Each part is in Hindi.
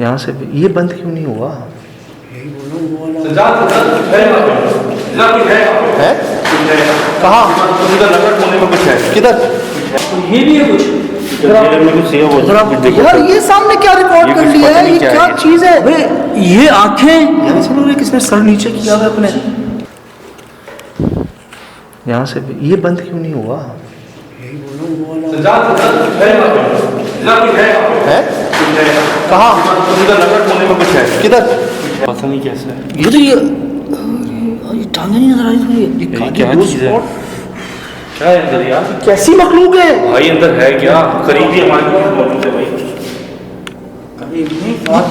यहाँ से ये बंद क्यों नहीं हुआ? है कहाँ? किधर? ये भी है कुछ यार ये सामने क्या रिकॉर्ड कर लिया है? ये क्या चीज है? ये आंखें यहाँ से लोग किसने सर नीचे किया है अपने? यहाँ से ये बंद क्यों नहीं हुआ? है कहाँ? किधर? पता नहीं कैसा है ये तो ये टांगे नहीं नजर आ रही। ये क्या चीज है? क्या है अंदर यार? कैसी मखलूक है भाई अंदर है क्या? करीबी हमारे पास मौजूद है भाई। ये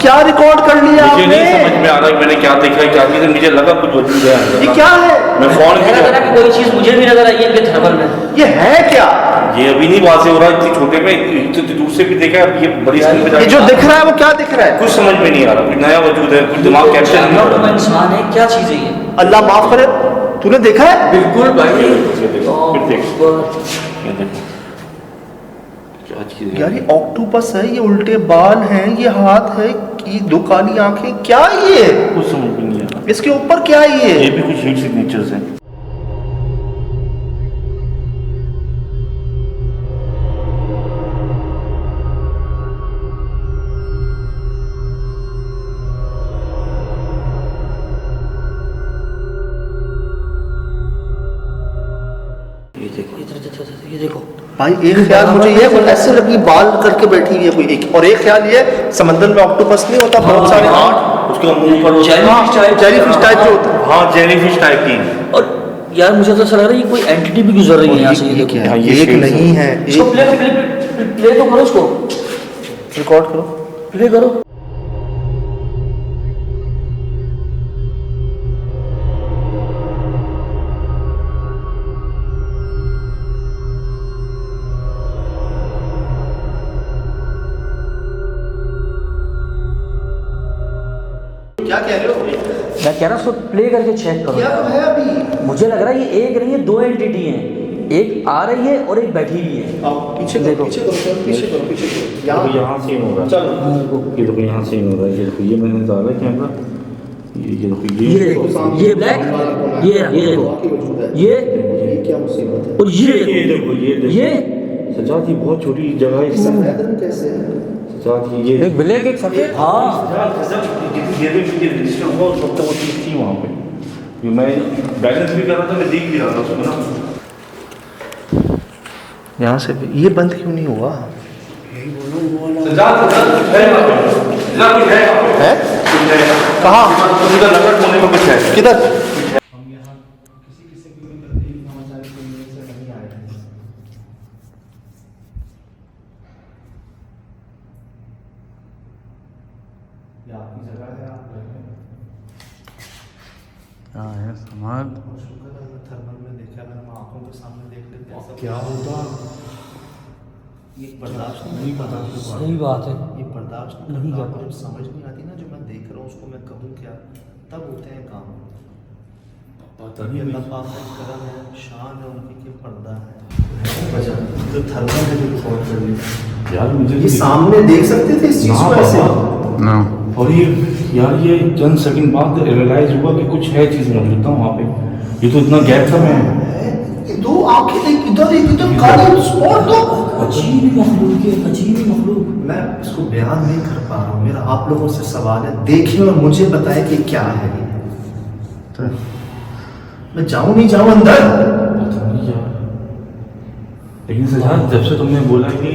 क्या रिकॉर्ड कर लिया मुझे आपने? नहीं समझ में आ रहा कि मैंने क्या देखा क्या चीज है। मुझे लगा कुछ वजूद है अंदर। ये क्या है? मैं फोन की कोई चीज मुझे भी नजर आई है इनके थर्मल में। ये है क्या? ये अभी नहीं वाजे हो रहा, इतनी छोटे में इतनी दूर से भी देखा है। ये बड़ी स्क्रीन पे ये जो दिख रहा है वो क्या दिख रहा है? कुछ समझ में नहीं आ रहा। कुछ नया वजूद है, कुछ दिमाग कैप्चर नहीं हो रहा। इंसान है, क्या चीज है ये? अल्लाह माफ करे, तूने देखा है? बिल्कुल भाई। फिर देख क्या चीज है यार ये ऑक्टोपस है, ये उल्टे बाल हैं, ये हाथ है, ये दो काली आंखें, क्या ये? कुछ समझ में नहीं आ रहा। इसके ऊपर क्या है ये भी कुछ हीट सिग्नेचर्स हैं। ये देखो भाई एक ख्याल मुझे ये ऐसे लगी बाल करके बैठी हुई है कोई एक, और एक ख्याल ये समंदर में ऑक्टोपस नहीं होता बहुत सारे उसका मुंह पर जेलीफिश टाइप जो होता है। हाँ जेलीफिश टाइप की। और यार मुझे तो ऐसा लग रहा है ये कोई एंटिटी भी गुजर रही है यहाँ से। ये देखो क्या है? ये एक शेर नहीं है, इसको प्ले तो करो, उसको रिकॉर्ड करो, प्ले करो। क्या कह रहे हो? मैं कह रहा हूँ उसको प्ले करके चेक करो। क्या है अभी? मुझे लग रहा है ये एक नहीं है, दो एंटिटी हैं, एक आ रही है और एक बैठी हुई है। आओ पीछे करो, पीछे करो, पीछे करो, पीछे करो। यहाँ सीन हो रहा है। चलो ये देखो यहाँ सीन हो रहा है। ये देखो ये मैंने डाला कैमरा। ये देखो ये देखो, ये ब्लैक, ये देखो, ये क्या मुसीबत है? और ये देखो ये सजाद ये बहुत छोटी जगह है। सफेद रंग कैसे है? सजाद ये एक ब्लैक एक सफेद। हाँ ये रजिस्टर हुआ उस वक्त वो चीज़ थी वहाँ पे। मैं बैलेंस भी कर रहा था, मैं देख भी रहा था उसको ना। यहाँ से ये बंद क्यों नहीं हुआ? है कहाँ? किधर? क्या है समाज? थर्मल में देखा, अगर हम आंखों के सामने देख लेते हैं क्या होता? ये बर्दाश्त नहीं पता। सही बात है। ये बर्दाश्त नहीं करता, करता। जब समझ नहीं आती ना, जो मैं देख रहा हूँ उसको मैं कहूँ क्या, तब होते हैं काम। पता नहीं अल्लाह पाक का करम है, शान है उनकी कि पर्दा है। जो थर्मल है जो रिकॉर्ड कर लिया यार मुझे ये सामने देख सकते थे इस चीज़ को ऐसे। ना और ये यार ये चंद सेकंड बाद रियलाइज हुआ कि कुछ है चीज़ मौजूद था वहाँ पे। ये तो इतना गैप था। मैं ये दो आंखें एक इधर काले स्पॉट दो। अजीब मखलूक है, अजीब मखलूक। मैं इसको बयान नहीं कर पा रहा हूँ। मेरा आप लोगों से सवाल है, देखिए और मुझे बताएं कि क्या है ये। तो मैं जाऊँ नहीं जाऊँ अंदर? पता नहीं यार। लेकिन सजाद जब से तुमने बोला कि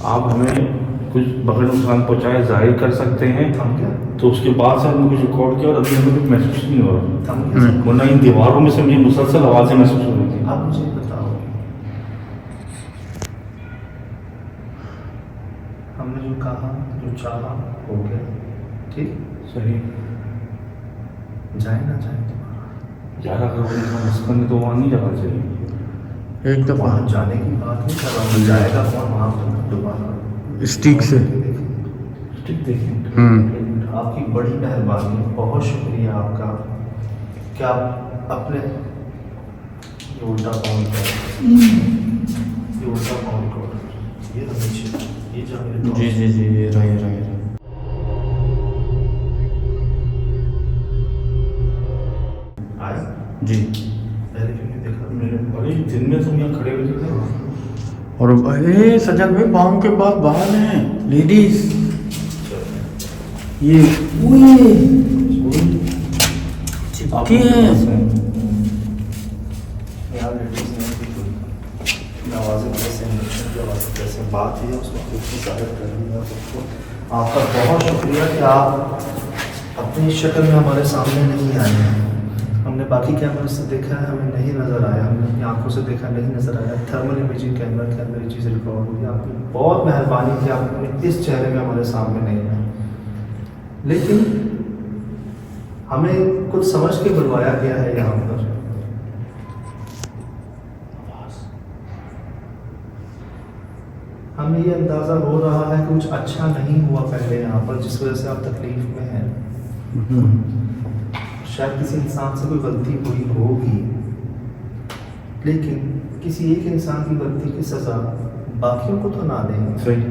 आप हमें कुछ बगैर नुकसान पहुँचाए जाहिर कर सकते हैं, थम गया, तो उसके बाद से हमने कुछ रिकॉर्ड किया और अभी हमें कुछ महसूस नहीं हो रहा। थम गया। वरना इन दीवारों में से मुझे मुसलसल आवाज़ें महसूस हो रही थी। आप मुझे बताओ, हमने जो कहा जो चाहा हो गया, ठीक? सही जाए ना जाए तुम्हारा। यार अगर वो इतना मुस्कान है तो वहाँ नहीं जाना चाहिए। एक दफा वहाँ जाने की बात नहीं कर रहा हूँ, जाएगा कौन वहाँ पर दोबारा? स्टिक से। ठीक देखें। आपकी बड़ी मेहरबानी, बहुत शुक्रिया आपका। क्या आप अपने ये उल्टा पाँव कर, ये उल्टा पाँव कर, ये नीचे, ये जहाँ मेरे जी ये रहे जी। पहले क्यों नहीं देखा? मेरे बड़े दिन में तुम यहाँ खड़े हुए थे। और भाई सजन भाई पाँव के पास बाहर हैं लेडीज। ये चिपकी है। यार लेडीज नहीं थी कोई। आवाज़ें कैसे की आवाज़ें कैसे बात हुई है उसको इतनी सारे कर दी है सबको। आपका बहुत शुक्रिया कि आप अपनी शक्ल में हमारे सामने नहीं आए हैं। हमने बाकी कैमरे से देखा है, हमें नहीं नज़र आया, हमने अपनी आंखों से देखा, नहीं नज़र आया। थर्मल इमेजिंग कैमरा के अंदर ये चीज़ रिकॉर्ड हुई। आपकी बहुत मेहरबानी कि आप इस चेहरे में हमारे सामने नहीं आए, लेकिन हमें कुछ समझ के बुलवाया गया है यहाँ पर। हमें ये अंदाज़ा हो रहा है कि कुछ अच्छा नहीं हुआ पहले यहाँ पर, जिस वजह से आप तकलीफ में हैं। शायद किसी इंसान से कोई गलती हुई होगी, लेकिन किसी एक इंसान की गलती की सज़ा बाकियों को तो ना देंगे। सही।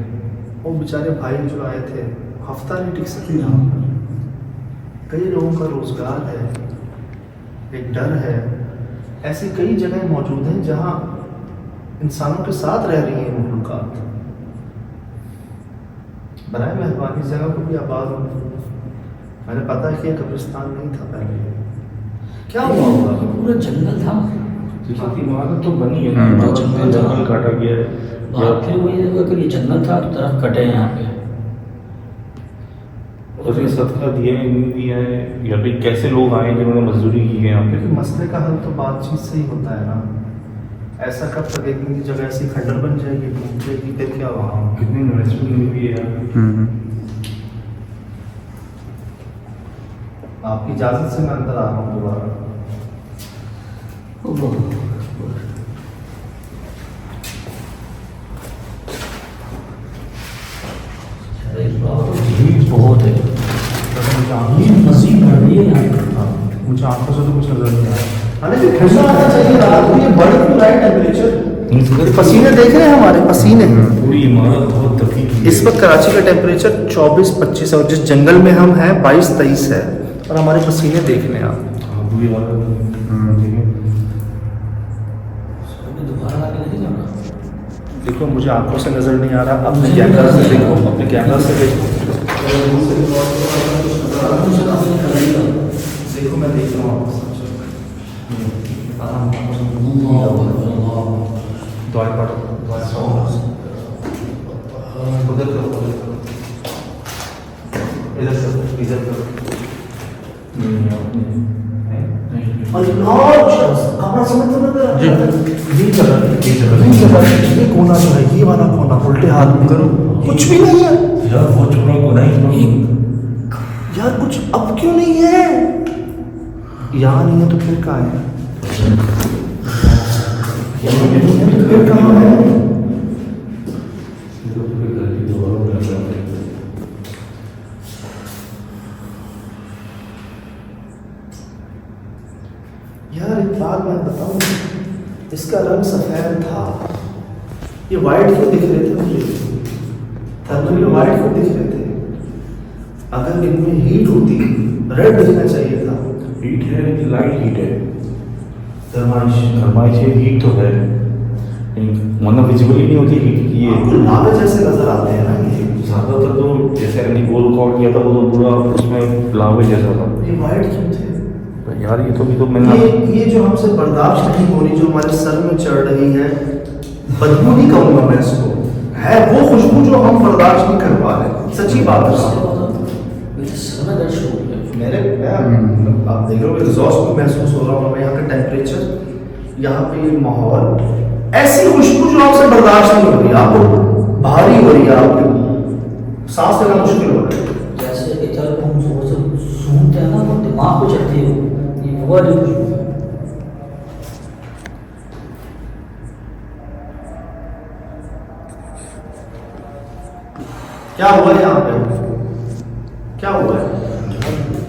वो बेचारे भाई जो आए थे हफ्ता नहीं टिक सके यहाँ पर। कई लोगों का रोज़गार है, एक डर है। ऐसी कई जगह मौजूद हैं जहाँ इंसानों के साथ रह रही हैं मखलूक़ात। बनाए मेहरबानी जगह को भी आबाद हो। मैंने पता है कि ये कब्रिस्तान नहीं था पहले। क्या हुआ होगा? पूरा जंगल था। इमारत तो बनी है ना, जंगल काटा गया है। बात फिर वही है, अगर ये जंगल था तो तरफ कटे हैं यहाँ पे। और ये सदका दिया है, नहीं दिया है, या फिर कैसे लोग आए जिन्होंने मजदूरी की है यहाँ पे। लेकिन मसले का हल तो बातचीत से ही होता है ना। ऐसा कब तक एक दिन की जगह ऐसी खंडर बन जाएगी, टूट जाएगी, फिर क्या वहाँ कितनी इन्वेस्टमेंट हुई है यार। आपकी इजाज़त से मैं अंदर आ रहा हूँ दोबारा। बहुत है, मजीद बढ़ रही है यहाँ पे। मुझे आंखों से तो कुछ नजर नहीं आ रहा। अरे जो ठंडा आना चाहिए रात को, ये बढ़ क्यों रहा है टेम्परेचर? पसीने देख रहे हैं हमारे पसीने। पूरी इमारत बहुत तकलीफ की इस वक्त कराची का टेम्परेचर 24-25 है और जिस जंगल में हम हैं 22-23 है, और हमारे पसीने देख लें आप। पूरी इमारत दोबारा आके नहीं जाना। देखो मुझे आंखों से नज़र नहीं आ रहा, अपने कैमरा से देखो, अपने कैमरा से देखो। देखो मैं देख रहा हूँ। दुआएं पढ़ो, दुआएं पढ़ो। उधर करो, उधर करो, इधर करो, इधर करो। कमरा समझ तो नजर आ रहा है। ये कोना जो है, ये वाला कोना उल्टे हाथ में करो, कुछ भी नहीं है यार। वो छोटा कोना ही यार, कुछ अब क्यों नहीं है? यहाँ नहीं है तो फिर कहाँ है? फिर कहाँ है? यार एक बात मैं बताऊं, इसका रंग सफ़ेद था, ये वाइट क्यों दिख रहे थे मुझे? थर्मल में वाइट क्यों दिख रहे थे? अगर इनमें हीट होती रेड दिखना चाहिए था। हीट है लेकिन लाइट हीट है। गरमाइश है, हीट तो है, मतलब विजिबली नहीं होती हीट। ये आपको लावे जैसे नजर आते हैं ना ये। ज़्यादातर तो जैसे अगली गोल रिकॉर्ड किया था वो तो पूरा उसमें लावे जैसा था। ये वाइट क्यों थे? यार ये तो मैंने ये जो हमसे बर्दाश्त नहीं हो रही, जो हमारे सर में चढ़ रही है, बदबू नहीं कहूँगा मैं इसको, है वो खुशबू जो हम बर्दाश्त नहीं कर पा रहे। सच्ची बात है। मेरे आप देख रहे हो एग्जॉस्ट को महसूस हो रहा हूँ मैं, यहाँ का टेम्परेचर, यहाँ पे ये माहौल, ऐसी खुशबू जो आपसे बर्दाश्त नहीं हो रही, आपको भारी हो रही है, आपको सांस लेना मुश्किल हो रहा है। जैसे इधर हम जोर से सूंघते हैं ना, वो दिमाग को चढ़ती है, ये वो वाली खुशबू है। क्या हुआ है यहाँ पे? क्या हुआ है?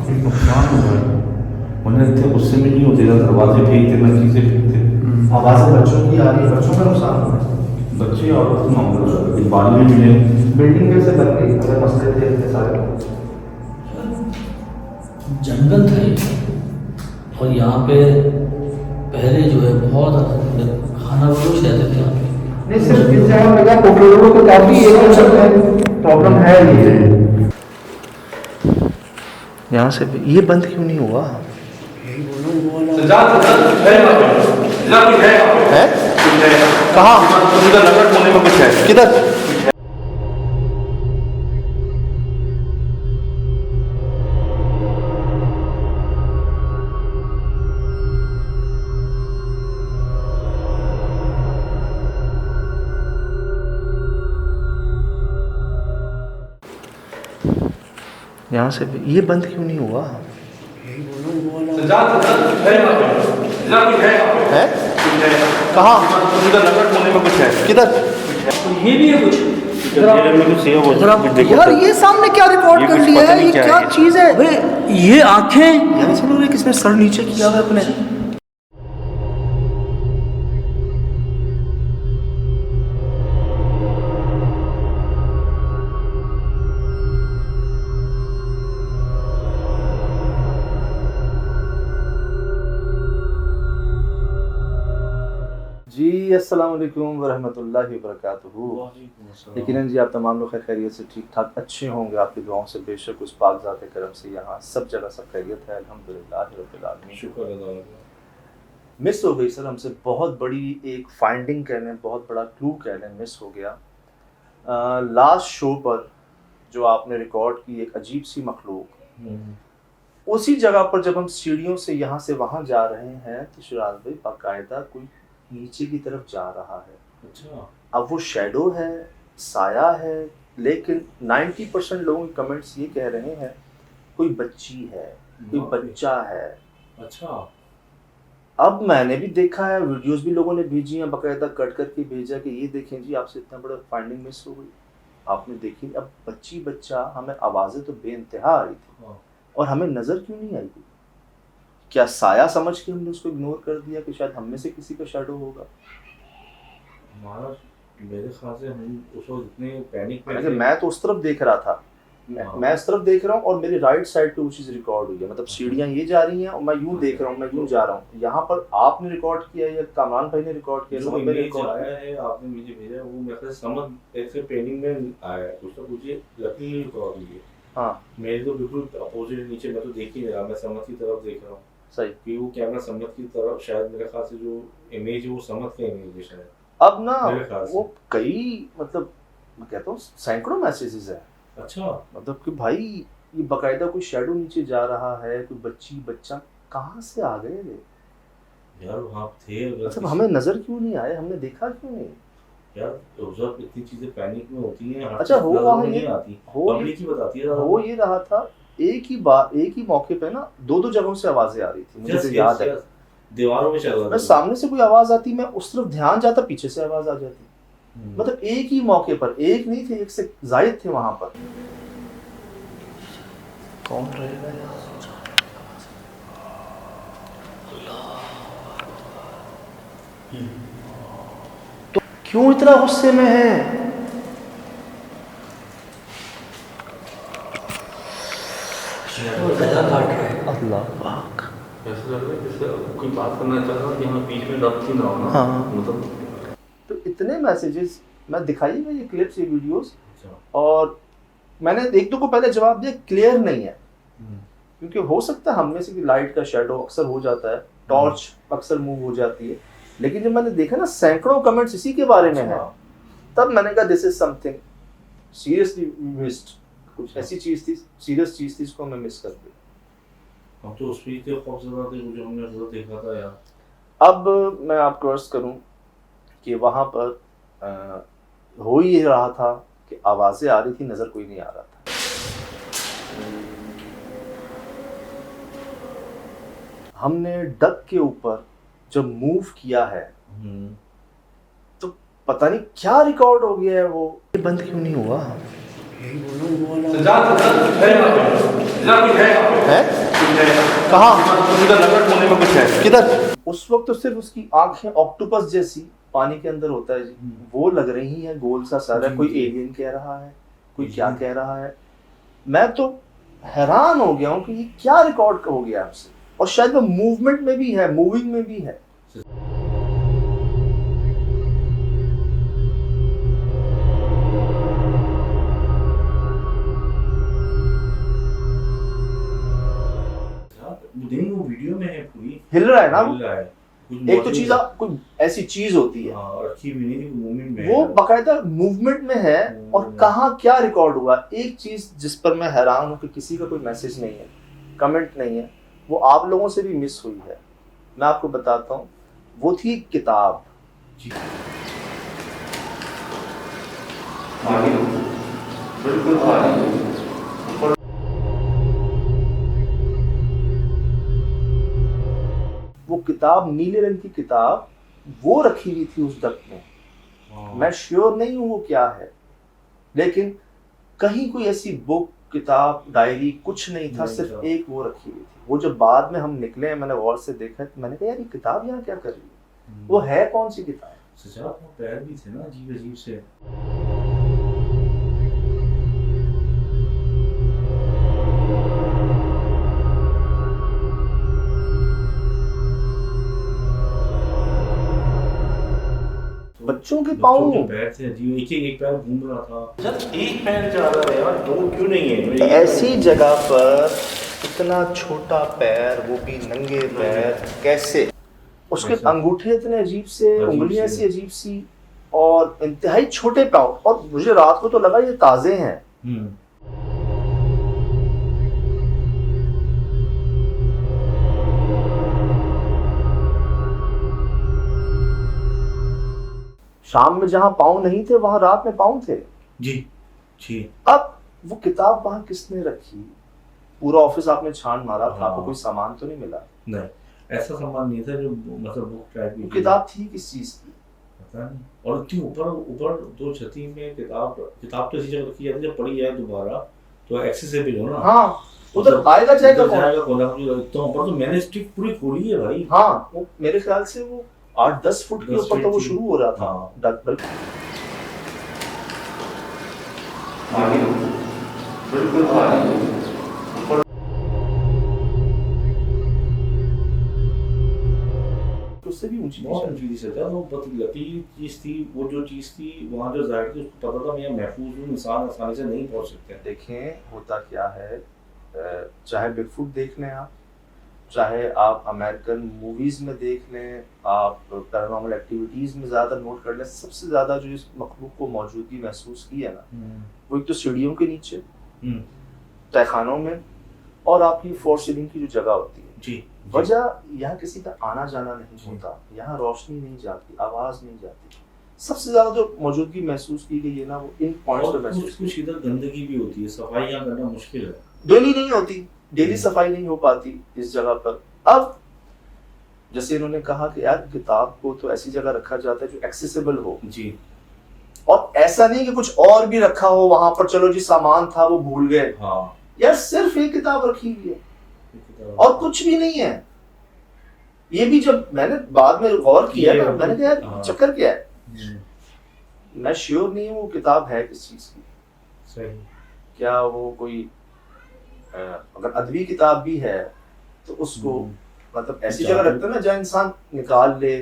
कोई नुकसान हुआ है। उन्हें इतने गुस्से में नहीं होते, दरवाजे फेंकते, ना चीज़ें फेंकते। आवाज़ें बच्चों की आ रही है, बच्चों का नुकसान हुआ है। बच्चे और मामला बाल में मिले। बिल्डिंग कैसे बन गई? अगर मसले थे इतने सारे। जंगल था ये, और यहाँ पे पहले जो है बहुत खाना बदोश रहते थे यहाँ पे। नहीं सिर्फ इस जगह में लगा पोर्टोलो को काफी प्रॉब्लम है ये। यहाँ से ये बंद क्यों नहीं हुआ? है? कहाँ? किधर? यहाँ से ये बंद क्यों नहीं हुआ? है? कहाँ? किधर? ये भी है कुछ यार ये सामने क्या रिकॉर्ड कर लिया है? ये क्या चीज है? अबे ये आंखें यार ऐसा लग रहा है कि इसमें सर नीचे किया हुआ है अपने। जी अस्सलाम वालेकुम वरहमतुल्लाहि वबरकातुहू। यकीनन जी आप तमाम लोग खैरियत से ठीक ठाक अच्छे होंगे। आपकी दुआओं से बेशक उस पाक ज़ात करम से यहाँ सब जगह सब खैरियत है, अल्हम्दुलिल्लाह रब्बिल आलमीन। शुक्र अदा। मिस हो गई सर हमसे, बहुत बड़ी एक फाइंडिंग कह लें, बहुत बड़ा क्लू कह लें, मिस हो गया। लास्ट शो पर जो आपने रिकॉर्ड की एक अजीब सी मखलूक, उसी जगह पर जब हम सीढ़ियों से यहाँ से वहाँ जा रहे हैं तो शुराल भाई बाकायदा कोई नीचे की तरफ जा रहा है। अच्छा। अब वो शैडो है, साया है, लेकिन 90% लोगों के कमेंट्स ये कह रहे हैं कोई बच्ची है, कोई बच्चा है। अच्छा। अब मैंने भी देखा है, वीडियोस भी लोगों ने भेजी हैं, बाकायदा कट करके भेजा कि ये देखें जी आपसे इतना बड़ा फाइंडिंग मिस हो गई, आपने देखी। अब बच्ची बच्चा, हमें आवाज़ें तो बेइंतहा आ रही थी और हमें नज़र क्यों नहीं आई? क्या साया समझ के हमने उसको इग्नोर कर दिया कि शायद हम में से किसी का शैडो होगा? मेरे ख्याल से हम उस वक्त इतने पैनिक में थे। मैं तो उस तरफ देख रहा था, मैं इस तरफ देख रहा हूँ और मेरी राइट साइड पे वो चीज़ रिकॉर्ड हुई है। मतलब सीढ़ियाँ ये जा रही हैं और मैं यूँ देख रहा हूँ, मैं यूँ जा रहा हूँ। यहाँ पर आपने रिकॉर्ड किया या कामरान भाई ने रिकॉर्ड किया? जो इमेज आया है आपने मुझे भेजा, वो मेरे ख्याल से समझ ऐसे पैनिक में आया है। कुछ तो पूछिए लकीली रिकॉर्ड हुई है। हाँ, मेरे तो बिल्कुल अपोजिट नीचे, मैं तो देख ही नहीं रहा, मैं समझ की तरफ देख रहा हूँ। सही कि वो कैमरा समझ की तरफ, शायद मेरे ख्याल से जो इमेज है वो समझ का इमेज है शायद। अब ना वो कई मतलब मैं कहता हूँ सैकड़ों मैसेजेस हैं। अच्छा। मतलब कि भाई ये बकायदा कोई शैडो नीचे जा रहा है, कोई बच्ची बच्चा कहाँ से आ गए यार वहाँ थे? मतलब हमें नजर क्यों नहीं आए, हमने देखा क्यों नहीं यार? रोज़ इतनी चीजें पैनिक में होती हैं। अच्छा हो वहाँ ये आती पब्लिक ही बताती है। हो ये रहा था एक ही मौके पे ना दो जगहों से आवाजें आ रही थी, मुझे तो याद है। दीवारों में चल रहा था, मैं सामने से कोई आवाज आती, मैं उस तरफ ध्यान जाता, पीछे से आवाज आ जाती। मतलब एक ही मौके पर, एक नहीं थे, एक से जायद थे वहां पर। कौन रहेगा यार? तो क्यों इतना गुस्से में है? अल्लाह पाक, ऐसा लग रहा है जैसे कोई बात करना चाह रहा है कि हमें बीच में रब्त ही ना हो ना। हाँ। मतलब तो इतने मैसेजेस मैं दिखाइएगा, ये क्लिप्स, ये वीडियोस, और मैंने एक दो को पहले जवाब दिया, क्लियर नहीं है। क्योंकि हो सकता है हम में से कि लाइट का शैडो अक्सर हो जाता है, टॉर्च अक्सर मूव हो जाती है, लेकिन जब मैंने देखा ना सैकड़ों कमेंट्स इसी के बारे में है, तब मैंने कहा this is something seriously missed. कुछ ऐसी चीज थी, सीरियस चीज थी, इसको मैं मिस कर दी। हम तो उस पे इतने खौफजदा थे जो हमने वो देखा था यार। अब मैं आपको अर्ज करूं कि वहां पर हो ही रहा था कि आवाजें आ रही थी, नजर कोई नहीं आ रहा था। हमने डक के ऊपर जब मूव किया है तो पता नहीं क्या रिकॉर्ड हो गया है, वो बंद क्यों नहीं हुआ? है? कहाँ? किधर? उस वक्त तो सिर्फ उसकी आंखें ऑक्टोपस जैसी पानी के अंदर होता है जी, वो लग रही है, गोल सा सर है। कोई एलियन कह रहा है, कोई क्या कह रहा है। मैं तो हैरान हो गया हूँ कि ये क्या रिकॉर्ड हो गया हमसे, और शायद वो मूवमेंट में भी है, मूविंग में भी है। हिल रहा है ना वो। मिल रहा है कुछ एक तो मौजूद चीज है। कोई ऐसी चीज होती है, हाँ, रखी भी नहीं थी, मूवमेंट में वो है। बकायदा मूवमेंट में है, और कहाँ क्या रिकॉर्ड हुआ। एक चीज जिस पर मैं हैरान हूँ कि किसी का कोई मैसेज नहीं है, कमेंट नहीं है, वो आप लोगों से भी मिस हुई है। मैं आपको बताता हूँ, वो थी किताब। जी। बिल्कुल वो किताब, नीले रंग की किताब, वो रखी हुई थी उस डक में। हाँ। मैं श्योर नहीं हूँ वो क्या है, लेकिन कहीं कोई ऐसी बुक, किताब, डायरी कुछ नहीं था, नहीं सिर्फ था। एक वो रखी हुई थी। वो जब बाद में हम निकले, मैंने गौर से देखा, तो मैंने कहा यार ये किताब यहाँ क्या कर रही है, वो है कौन सी किताब। सजा वो पैर भी थे ना अजीब अजीब से। बच्चों के बच्चों पाँव, के पैर थे अजीब, एक पैर घूम रहा था। जब एक पैर जा रहा है यार, दो क्यों नहीं है? ऐसी जगह पर इतना छोटा पैर, वो भी नंगे पैर, कैसे? उसके कैसे? अंगूठे इतने अजीब से, अजीब उंगलियां से। ऐसी अजीब सी, और इंतहाई छोटे पाँव। और मुझे रात को तो लगा ये ताजे हैं। शाम में जहां पाँव नहीं थे, वहां रात में पाँव थे। जी जी। अब वो किताब वहां किसने रखी? पूरा ऑफिस आपने छान मारा था, आपको हाँ। कोई सामान तो नहीं मिला? नहीं, ऐसा सामान नहीं था जो मतलब बुक टाइप की वो थी। किताब थी किस चीज की? पता नहीं। और इतनी ऊपर ऊपर दो छती में किताब तो इसी जगह रखी जाती है, जब पढ़ी जाए दोबारा तो एक्सेसिबल हो ना। हाँ, उधर आएगा जाएगा उधर कौन? जाएगा कौन? इतना ऊपर तो मैंने स्टिक पूरी खोली है भाई। हाँ, वो मेरे ख्याल से वो 8-10 फुट के 10 ऊपर तो वो फीट शुरू हो रहा था। हाँ। बिल्कुल उससे भी ऊंची बहुत थी। ऊंची थी सजा, वो बहुत लकीली चीज थी। वो जो चीज थी वहाँ जो जाहिर थी, उसको पता था मैं यहाँ महफूज हूँ, इंसान आसानी से नहीं पहुँच सकते। देखें होता क्या है, चाहे बिगफुट देख लें आप, चाहे आप अमेरिकन मूवीज में देख लें, आप पैरानॉर्मल एक्टिविटीज में ज़्यादा नोट कर लें, सबसे ज़्यादा जो इस मखलूक को मौजूदगी महसूस की है ना, वो एक तो सीढ़ियों के नीचे, तहखानों में, और आपकी फोर सीलिंग की जो जगह होती है। जी। वजह यहाँ किसी का आना जाना नहीं होता, यहाँ रोशनी नहीं जाती, आवाज़ नहीं जाती। सबसे ज़्यादा जो मौजूदगी महसूस की गई है ना, वो इन पॉइंट्स पे और महसूस की। कुछ इधर गंदगी भी होती है, सफाई यहाँ करना मुश्किल है। डेली नहीं होती, डेली सफाई नहीं हो पाती इस जगह पर। अब जैसे इन्होंने कहा कि यार किताब को तो ऐसी जगह रखा जाता है जो एक्सेसिबल हो, जी। और ऐसा नहीं कि कुछ और भी रखा हो वहां पर, चलो जी सामान था वो भूल गए। हाँ। यार सिर्फ एक किताब रखी हुई है और कुछ भी नहीं है। ये भी जब मैंने बाद में गौर किया ना, मैंने कहा यार चक्कर क्या है। मैं श्योर नहीं हूँ वो किताब है किस चीज की। सही। क्या वो कोई अगर अदबी किताब भी है तो उसको मतलब ऐसी जगह रखते हैं ना जहाँ इंसान निकाल ले,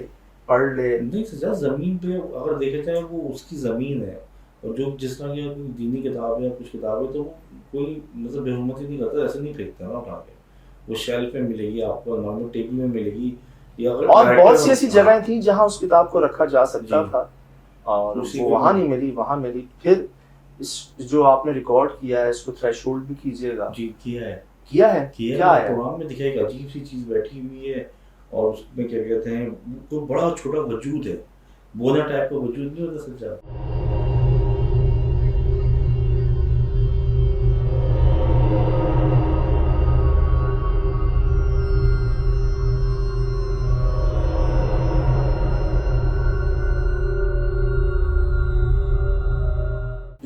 पढ़ ले। नहीं सजा, जमीन पे अगर देखे जाए वो उसकी जमीन है, और जो जिस तरह की दीनी किताब है, कुछ किताब है, तो वो कोई मतलब बेहुरमती नहीं करता, ऐसे नहीं फेंकता ना उठा के। वो शेल्फ में मिलेगी आपको, नॉर्मल टेबल में मिलेगी, या अगर और बहुत सी ऐसी जगहें थी जहाँ उस किताब को रखा जा सकता था, और उसी वो को वहाँ नहीं मिली, वहाँ मिली। फिर इस जो आपने रिकॉर्ड किया है इसको थ्रेशोल्ड भी कीजिएगा। जी किया है। किया है क्या है? कुरान में दिखा एक अजीब सी चीज बैठी हुई है, और उसमें क्या कहते हैं, कोई बड़ा छोटा वजूद है, बोना टाइप का वजूद नहीं होता सच्चा।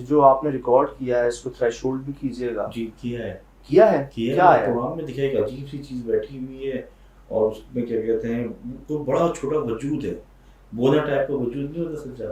जो आपने रिकॉर्ड किया है इसको थ्रेशोल्ड भी कीजिएगा। जी किया है। किया है क्या है? कुरान में दिखा एक अजीब सी चीज बैठी हुई है, और उसमें क्या कहते हैं, कोई बड़ा छोटा वजूद है, बोना टाइप का वजूद नहीं होता सच्चा।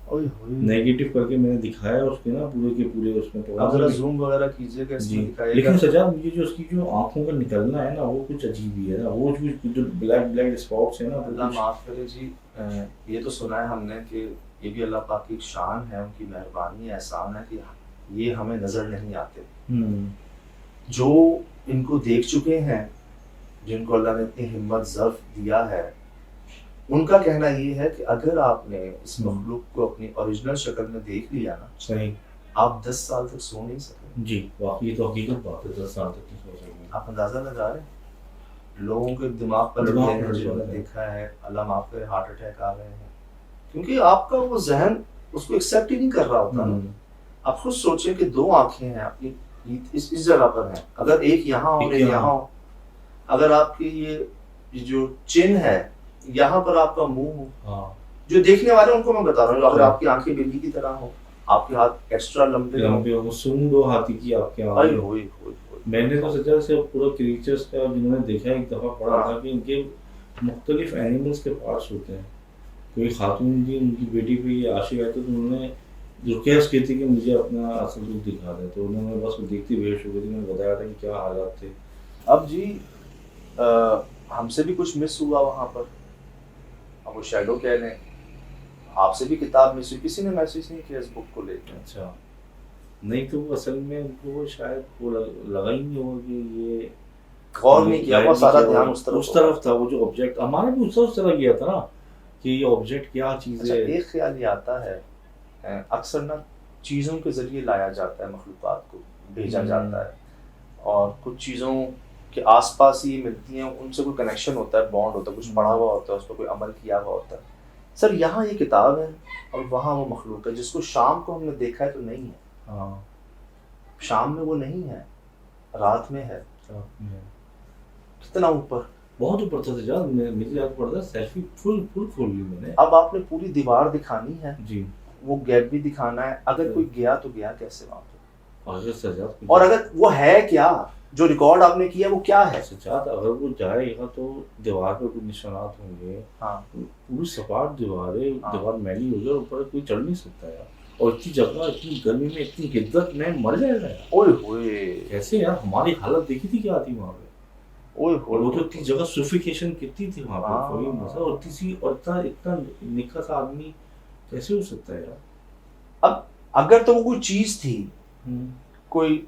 ओए होए। नहीं नेगेटिव करके मैंने दिखाया उसके ना पूरे के पूरे उसमें तो आप जरा जूम वगैरह कीजिएगा जी। इसमें दिखाइएगा। लेकिन सजा मुझे जो उसकी जो आंखों का निकलना है ना वो कुछ अजीब ही है ना, वो जो ब्लैक ब्लैक स्पॉट्स है ना वो अल्लाह कुछ माफ़ करे जी। ये तो सुना है हमने कि ये भी अल्लाह पाक की शान है, उनकी मेहरबानी है, एहसान है कि ये हमें नज़र नहीं आते। जो इनको देख चुके हैं, जिनको अल्लाह ने इतनी हिम्मत ज़र्फ दिया है, उनका कहना ये है कि अगर आपने इस मखलूक को अपनी ओरिजिनल शक्ल में देख लिया ना, सही आप 10 साल तक सो नहीं सकते। जी, वाकई ये तो हकीकत बात है, 10 साल तक नहीं सो सकते। आप अंदाज़ा लगा रहे हैं लोगों के दिमाग पर दिमाग लड़ते हैं, पर जिन्होंने लड़ते हैं। देखा है, अल्लाह माफ़ करे, हार्ट अटैक आ रहे हैं, क्योंकि आपका वो जहन उसको एक्सेप्ट ही नहीं कर रहा होता ना। आप खुद सोचें कि 2 आंखें हैं आपकी, इस जगह पर हैं, अगर एक यहाँ हो, एक यहाँ हो, अगर आपकी ये जो चिन है, यहाँ पर आपका मुंह हो, हाँ, जो देखने वाले उनको मैं बता रहा हूँ, अगर आपकी आंखें बिल्ली की तरह हो, आपके हाथ एक्स्ट्रा लंबे हो, लंबे हो, सूंड हो हाथी की आपके अरे आगे। होए होए। मैंने तो सच्चा से पूरा क्रिएचर्स का जिन्होंने देखा एक दफ़ा पढ़ा था कि इनके मुख्तलिफ एनिमल्स के पार्ट्स होते हैं। कोई खातून जी उनकी बेटी पे ये आशिक आए तो उन्होंने रिक्वेस्ट की थी कि मुझे अपना असल रूप दिखा दें, तो उन्होंने बस वो देखती बेहोश हो गई थी। मैंने बताया था कि क्या हालात थे। अब जी हमसे भी कुछ मिस हुआ वहाँ पर, अब वो शैडो कह लें, आपसे भी किताब मिस हुई, किसी ने मैसेज नहीं किया इस बुक को लेकर। अच्छा, नहीं तो वो असल में उनको वो शायद वो लगा ही नहीं होगा कि ये गौर नहीं किया, वो सारा ध्यान उस तरफ था। वो जो ऑब्जेक्ट हमारा भी उस तरह गया था ना कि ये ऑब्जेक्ट क्या चीज़ अच्छा, है। एक ख्याल ये आता है, अक्सर ना चीज़ों के ज़रिए लाया जाता है, मखलूक़ात को भेजा जाता है, और कुछ चीज़ों के आसपास ही मिलती हैं, उनसे कोई कनेक्शन होता है, बॉन्ड होता है, कुछ पढ़ा हुआ होता है, उस पर कोई अमल किया हुआ होता है। सर यहाँ ये किताब है और वहाँ वो मखलूक है, जिसको शाम को हमने देखा है तो नहीं है। हाँ, शाम में वो नहीं है, रात में है। कितना ऊपर, बहुत ऊपर था सजा। मुझे याद पड़ता सेल्फी फुल खोल ली मैंने। अब आपने पूरी दीवार दिखानी है जी, वो गैप भी दिखाना है, अगर कोई गया तो गया कैसे वहाँ पे, अगर सजा और अगर वो है क्या, जो रिकॉर्ड आपने किया वो क्या है। सजाद अगर वो जाएगा तो दीवार पे कुछ निशानात होंगे। हाँ, पूरी सपाट दीवार है, हाँ। दीवार मैली हो गई, ऊपर कोई चढ़ नहीं सकता यार। और इतनी जगह, इतनी गर्मी में, इतनी हिद्दत में मर जाएगा यार। ओए होए, कैसे यार, हमारी हालत देखी थी क्या थी वहाँ पे। ओए और वो तो होए, इतनी जगह सफिकेशन कितनी थी वहाँ पे, हाँ। कोई मजा। और किसी और इतना निखस आदमी कैसे हो सकता है यार। अब अगर तो वो कोई चीज थी, कोई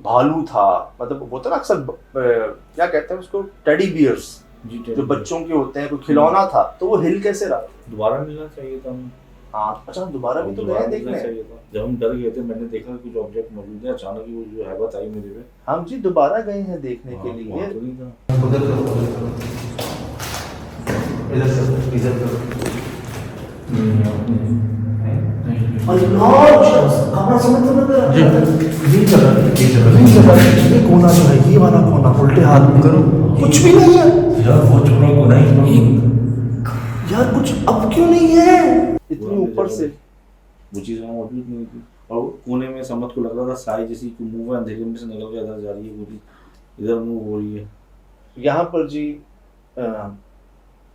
भालू था, मतलब वो तो ना अक्सर क्या कहते हैं उसको, टेडी बियर्स जी, जो बच्चों के होते हैं, कोई खिलौना था, तो वो हिल कैसे रहा। दोबारा मिलना चाहिए था हमें। हाँ, अच्छा दोबारा भी तो दोबारा गए मिलना देखने। चाहिए था। जब हम डर गए थे, मैंने देखा कि कुछ ऑब्जेक्ट मौजूद है, अचानक ही वो जो हैबत आई मेरे पे। हम जी दोबारा गए हैं देखने के हाँ, लिए। वहाँ तो नहीं था। ये कोना जो है, ये वाला कोना, उल्टे हाथ में करो, कुछ भी नहीं है यार, वो छोड़ा को नहीं। यार, कुछ अब क्यों नहीं है इतनी ऊपर से। वो चीज़ वहाँ मौजूद नहीं थी। और कोने में समझ को लग रहा था साई जैसी कोई मूव है, अंधेरे में से निकल के इधर जा रही है, पूरी इधर मूव हो रही है। यहाँ पर जी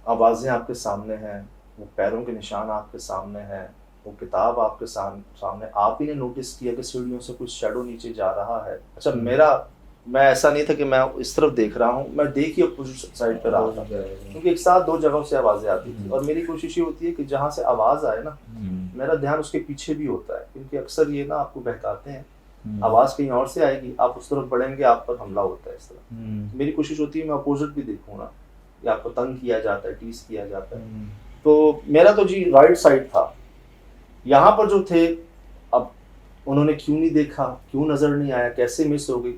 आवाज़ें आपके सामने हैं, वो पैरों के निशान आपके सामने हैं, वो किताब आपके सामने। आप ही ने नोटिस किया कि सीढ़ियों से कुछ शैडो नीचे जा रहा है। अच्छा, मैं ऐसा नहीं था कि मैं इस तरफ देख रहा हूँ, मैं देख ही अपोजिट साइड पर रहा था, क्योंकि एक साथ 2 जगहों से आवाज़ें आती थी, और मेरी कोशिश ये होती है कि जहाँ से आवाज़ आए ना, मेरा ध्यान उसके पीछे भी होता है, क्योंकि अक्सर ये ना आपको बहकाते हैं, आवाज़ कहीं और से आएगी, आप उस तरफ बढ़ेंगे, आप पर हमला होता है इस तरह। मेरी कोशिश होती है मैं अपोजिट भी देखूँ ना, या आपको तंग किया जाता है, टीस किया जाता है। तो मेरा तो जी राइट साइड था। यहाँ पर जो थे, अब उन्होंने क्यों नहीं देखा, क्यों नजर नहीं आया, कैसे मिस हो गई,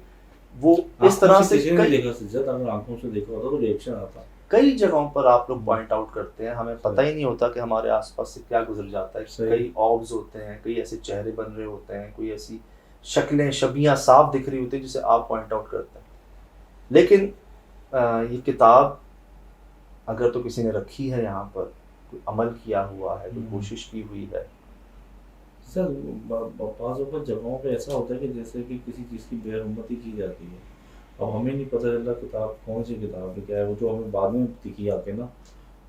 वो इस तरह से आंखों से देखा होता तो रिएक्शन आता। कई जगहों पर आप लोग पॉइंट आउट करते हैं, हमें पता ही नहीं होता कि हमारे आसपास से क्या गुजर जाता है। कई ऑब्स होते हैं, कई ऐसे चेहरे बन रहे होते हैं, कोई ऐसी शक्लें, छवियां साफ दिख रही होती है जिसे आप पॉइंट आउट करते हैं। लेकिन ये किताब अगर तो किसी ने रखी है, यहाँ पर कोई अमल किया हुआ है, कोई कोशिश की हुई है। सर बाज़ जगहों पे ऐसा होता है कि जैसे कि किसी चीज़ की बेरहमती की जाती है, अब हमें नहीं पता चलता किताब कौन सी किताब है, क्या है, वो जो हमें बाद में दिखी आके ना,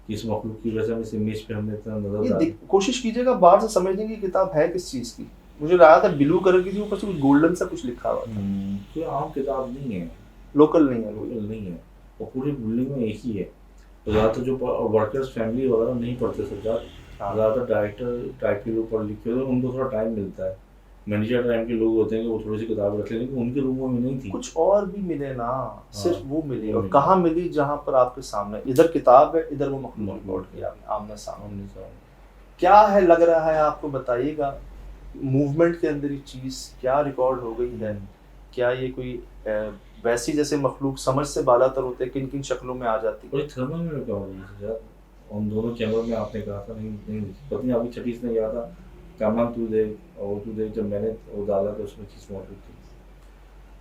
कि इस मखलूक की वजह से हम इस इमेज पे हमने इतना नजर ये डाला। कोशिश कीजिएगा बाहर से समझने की किताब है किस चीज की। मुझे लगा था ब्लू कलर की थी, ऊपर से कुछ गोल्डन सा कुछ लिखा हुआ था। कोई आम किताब नहीं है, लोकल नहीं है कोई। लोकल नहीं है, और पूरी बिल्डिंग में एक ही है। तो ज़्यादातर जो वर्कर्स फैमिली वगैरह नहीं पढ़ते सज्जाद, हाँ। ज़्यादातर डायरेक्टर टाइप के लोग पढ़ लिखे होते हैं, उनको थोड़ा टाइम मिलता है। मैनेजर टाइम के लोग होते हैं कि वो थोड़ी सी किताब रख लें, लेकिन उनके रूमों में नहीं थी। कुछ और भी मिले ना, सिर्फ वो मिली। वो और मिली। कहाँ मिली? जहाँ पर आपके सामने इधर किताब है, इधर वो मखलूक रिकॉर्ड किया आपने आमने सामने। हमने सामने। क्या है लग रहा है आपको, बताइएगा। मूवमेंट के अंदर ये चीज क्या रिकॉर्ड हो गई है? क्या ये कोई वैसी जैसे मखलूक समझ से बालातर होते हैं, किन किन शक्लों में आ जाती है? और थर्मल में क्या हो रही है सज्जाद? उन दोनों कैमरों में आपने कहा था नहीं नहीं दिखी। पत्नी अभी छठी ने कहा था कामन तू देख और तू देख, जब मैंने वो डाला तो उसमें चीज मौजूद थी,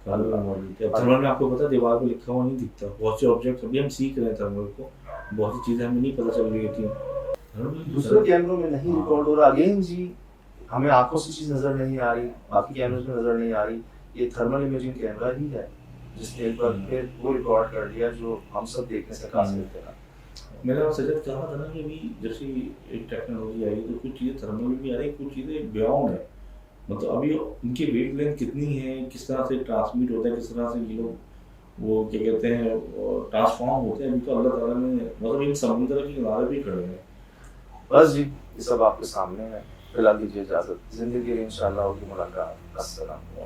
काले में मौजूद थी। अब थर्मल में आपको पता दीवार पे लिखा हुआ नहीं दिखता। बहुत से ऑब्जेक्ट अभी हम सीख रहे हैं थर्मल को, बहुत सी चीजें हमें नहीं पता चल रही थी। दूसरे कैमरों में नहीं रिकॉर्ड हो रहा। अगेन जी, हमें आंखों से चीज नजर नहीं आ रही, बाकी कैमरों में नजर नहीं आ रही। ये थर्मल इमेजिंग कैमरा ही है जिसने एक बार फिर वो रिकॉर्ड कर लिया जो हम सब देखने से कासिर थे ना। मैंने सजेस्ट कहा था ना कि अभी जैसे एक टेक्नोलॉजी आई तो कुछ चीज़ें थर्मल में भी आ रही, कुछ चीज़ें बियॉन्ड है। मतलब अभी उनकी वेव लेंथ कितनी है, किस तरह से ट्रांसमिट होता है, किस तरह से ये लोग वो क्या कहते हैं ट्रांसफॉर्म होते हैं, अभी तो अल्लाह ताला ने मतलब इन समुद्र के किनारे भी खड़े हैं। बस जी, ये सब आपके सामने है। फिलहाल दीजिए इजाजत, जिंदगी इंशाल्लाह होगी मुलाकात। अस्सलाम।